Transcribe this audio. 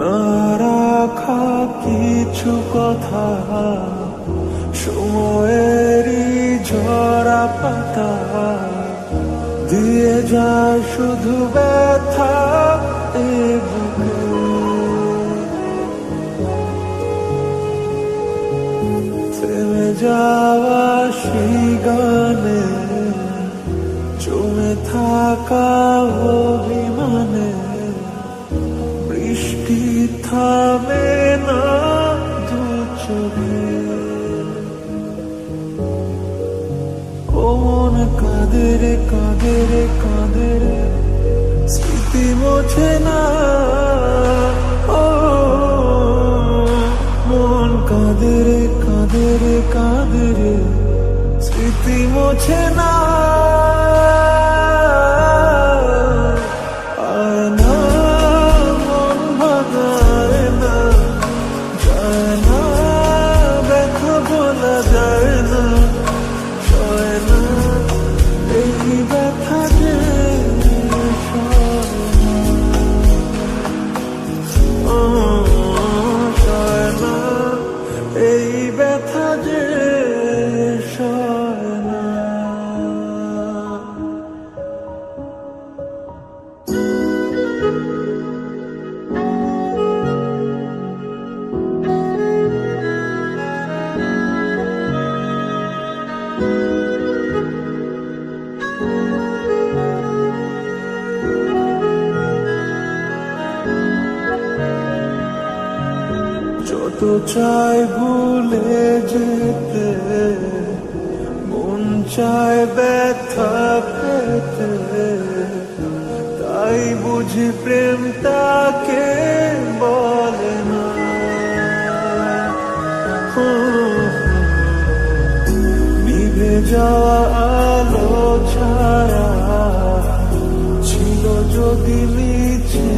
না রাখা কিছু কথা, সময়েরই ঝরা পাতা দিয়ে যায় শুধু ব্যথা এ বুকে। থেমে যাওয়া সেই গানে, জমে থাকা অভিমানে, বৃষ্টি থামে না দু চোখে। ও মন কাঁদে রে কাঁদে রে কাঁদে রে, স্মৃতি মোছে না। ও মন কাঁদে রে কাঁদে রে কাঁদে রে, স্মৃতি মোছে না। এই ব্যথা যে সয় না। যত চাই ভুলে যেতে, মন চায় ব্যথা পেতে, তাই বুঝি প্রেম তাকে বলে না। নিভে যাওয়া আলো ছায়া ছিল যদি মিছে